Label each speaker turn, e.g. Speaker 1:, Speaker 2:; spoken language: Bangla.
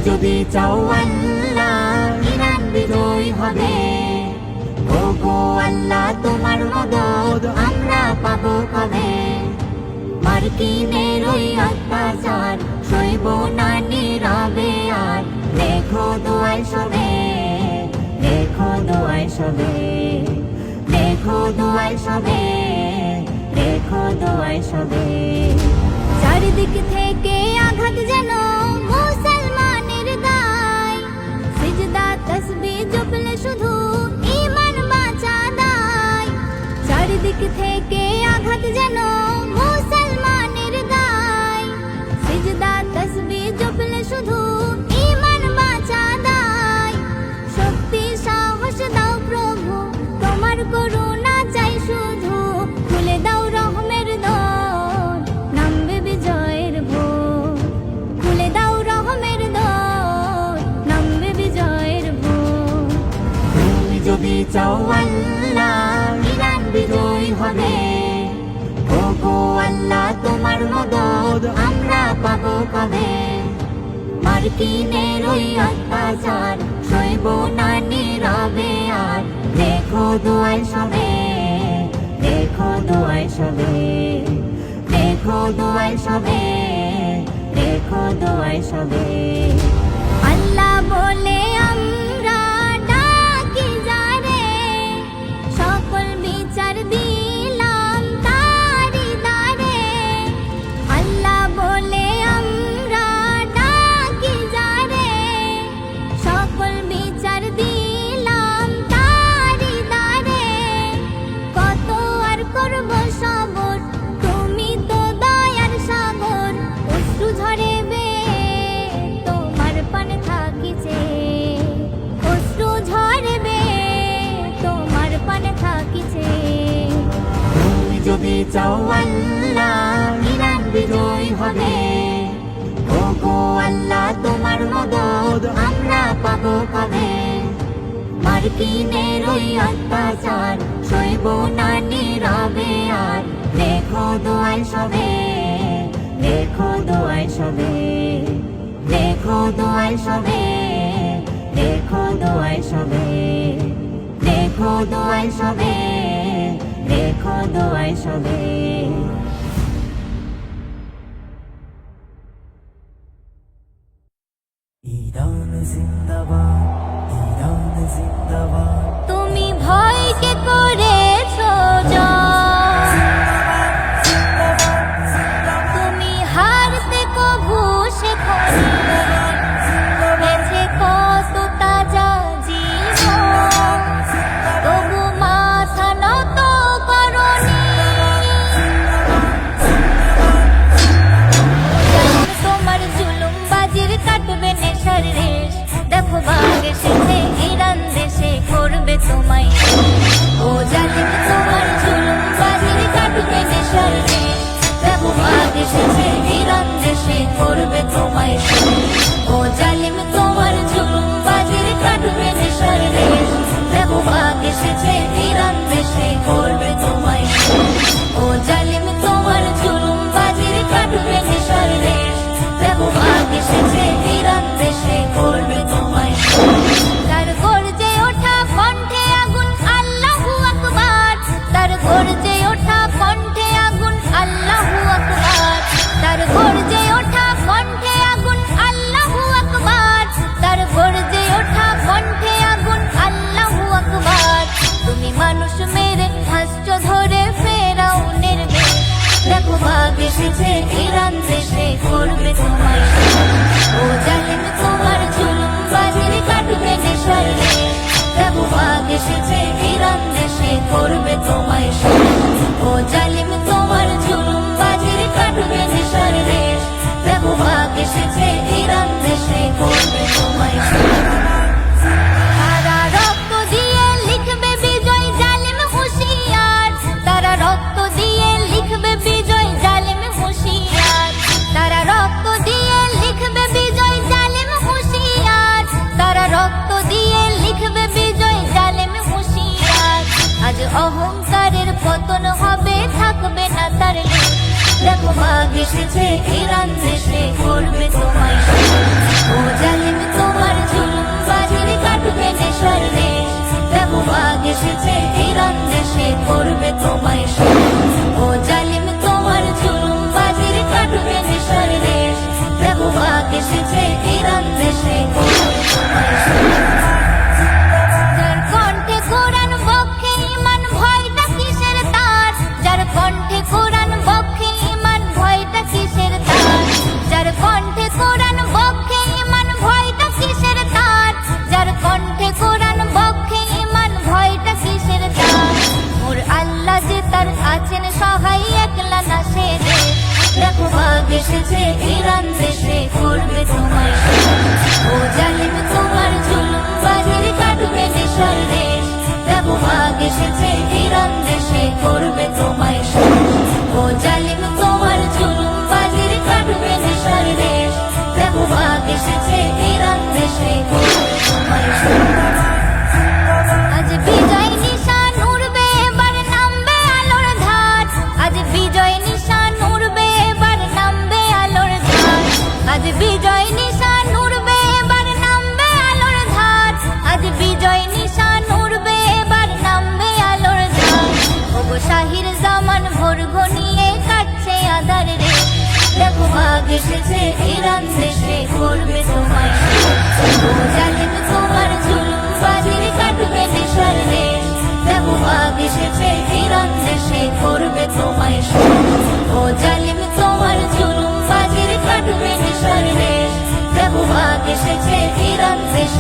Speaker 1: যদি চাও আল্লাহ ইরান বিজয় হবে। ওগো আল্লাহ তোমার মদদ আমরা পাবো কবে। মার্কিনের ওই অত্যাচার সইব না নীরবে আর। দেখো দোয়ায় সবে, দেখো দোয়ায় সবে, দেখো দোয়ায় সবে, দেখো দোয়ায় সবে।
Speaker 2: চারিদিক থেকে আঘাত যেন মুসলমানের গায়। সিজদা তাসবিহ জপলে শুধু ঈমান বাঁচা দায়। চারিদিক থেকে আঘাত যেন মুসলমানের গায়। সিজদা তাসবিহ জপলে শুধু ঈমান বাঁচা দায়। শক্তি সাহস দাও প্রভু তোমার করুণা চাই শুধু। খুলে দাও রহমের দর নামবে বিজয়ের ভোর। খুলে দাও রহমের দর নামবে বিজয়ের ভোর।
Speaker 1: তুমি যদি চাও আল্লাহ ইরান বিজয় হবে। ওগো আল্লাহ তোমার মদদ আমরা পাবো কবে। মার্কিনের ওই অত্যাচার সইব না নীরবে আর। দেখো দোয়ায় সবে, দেখো দোয়ায় সবে, দেখো দোয়ায় সবে, দেখো দোয়ায় সবে।
Speaker 2: আল্লাহ বলে আমরা ডাকি যারে, সকল বিচার দিলাম তারি দ্বারে। আল্লাহ বলে আমরা ডাকি যারে, সকল বিচার দিলাম তারি দ্বারে। কত আর করব সবর তুমি তো দয়ার সাগর। অশ্রু ঝরে তোমার পানে থাকিছে, অশ্রু ঝরবে তোমার পানে থাকিছে।
Speaker 1: তুমি যদি চাও আল্লাহ ইরান বিজয় হবে। ওগো আল্লাহ তোমার মদদ আমরা পাবো কবে। মার্কিনের ওই অত্যাচার সইব না নীরবে আর। দেখো দোয়ায় সবে, দেখো দোয়ায় সবে, দেখো দোয়ায় সবে, দেখো দোয়ায় সবে, দেখো দোয়ায় সবে, দেখো দোয়ায় সবে।
Speaker 3: ইরান জিন্দাবাদ, ইরান জিন্দাবাদ।
Speaker 2: তুমি ভয়কে করেছো জয়, তুমি হারতে কভু শেখনি। বেঁচে কত তাজা জীবন তবু মাথা নত করনি। তোমার জুলুমবাজির কাটবে নেশার রেশ। দেখো বাঘ এসেছে ইরান দেশে করবে তোমায়। ও জালিম তোমার জুলুমবাজির কাটবে নেশার রেশ। দেখো বাঘ এসেছে ইরান দেশে করবে তোমায়। ও জালিম তোমার জুলুমবাজির কাটবে নেশার রেশ। দেখো বাঘ এসেছে ইরান দেশে করবে তোমায়। ও জালিম তোমার জুলুমবাজির কাটবে নেশার রেশ। দেখো বাঘ এসেছে ইরান দেশে করবে তোমায়। তার গর্জে ওঠা কণ্ঠে আগুন আল্লাহু আকবার। তার গর্জে ওঠা কণ্ঠে আগুন আল্লাহু আকবার। তার গর্জে ওঠা কণ্ঠে আগুন আল্লাহু আকবার। তার গর্জে ওঠা কণ্ঠে আগুন আল্লাহু আকবার। তুমি মানুষ মেরে হাসছো ধরে ফেরাউনের বেশ। দেখো বাঘ এসেছে ইরান দেশে করবে তোমায়। ও জালিম তোমার জুলুমবাজির কাটবে নেশার রেশ। দেখো বাঘ এসেছে ইরান দেশে করবে তোমায়। ও জালিম তোমার জুলুমবাজির কাটবে নেশার রেশ। দেখো বাঘ এসেছে ইরান দেশে করবে তোমায়। তারা রক্ত দিয়ে লিখবে বিজয় জালিম হুঁশিয়ার। তারা রক্ত দিয়ে লিখবে বিজয় জালিম হুঁশিয়ার। তারা রক্ত দিয়ে লিখবে বিজয় জালিম হুঁশিয়ার। তারা রক্ত দিয়ে লিখবে বিজয় জালিম হুঁশিয়ার। আজ অহংকারের পতন হবে থাকবে না তার লেশ। দেখো বাঘ এসেছে ইরান দেশে করবে তোমায় শেষ। ও জালিম তোমার জুলুম বাজির কাটবে নেশার রেশ, দেখো বাঘ এসেছে ইরান দেশে করবে তোমায় শেষ। ও জালিম তোমার জুলুম বাজির কাটবে নেশার রেশ, দেখো বাঘ এসেছে ইরান দেশে করবে তোমায় শেষ। যার কণ্ঠে কোরআন বক্ষে ঈমান ভয়টা কিসের তার, যার কণ্ঠে কোরআন বক্ষে ঈমান ভয়টা কিসের তার, যার কণ্ঠে কোরআন বক্ষে ঈমান ভয়টা কিসের তার, যার কণ্ঠে কোরআন বক্ষে ঈমান ভয়টা কিসের তার। মোর আল্লাহ যে তার আছেন সহায় একলা না সে দেশ, দেখো বাঘ এসেছে ইরান দেশে করবে তোমায় শেষ। ও জালিম তোমার জুলুম বাজির কাটবে নেশার রেশ, দেখো বাঘ এসেছে ইরান দেশে করবে তোমায় শেষ। ও জালিম তোমার জুলুম বাজির কাটবে নেশার রেশ, দেখো বাঘ এসেছে ইরান দেশে করবে তোমায় শেষ। আজ বিজয় নিশান উড়বে এবার নামবে আলোর ধার, আজ বিজয় নিশান উড়বে এবার নামবে আলোর ধার, আজ বিজয় নিশান উড়বে এবার নামবে আলোর ধার, আজ বিজয় নিশান উড়বে এবার নামবে আলোর ধার। ওগো শাহির জামান ভোর ঘনিয়ে কাটছে আধার রে, দেখো বাঘ এসেছে ইরান দেশে করবে তোমায় শেষ। ও জালিম তোমার জুলুম বাজির কাটবে নেশার রেশ, দেখো বাঘ এসেছে ইরান দেশে করবে তোমায় শেষ। ও জালিম তোমার জুলুম বাজির কাটবে নেশার রেশ, দেখো বাঘ এসেছে ইরান দেশে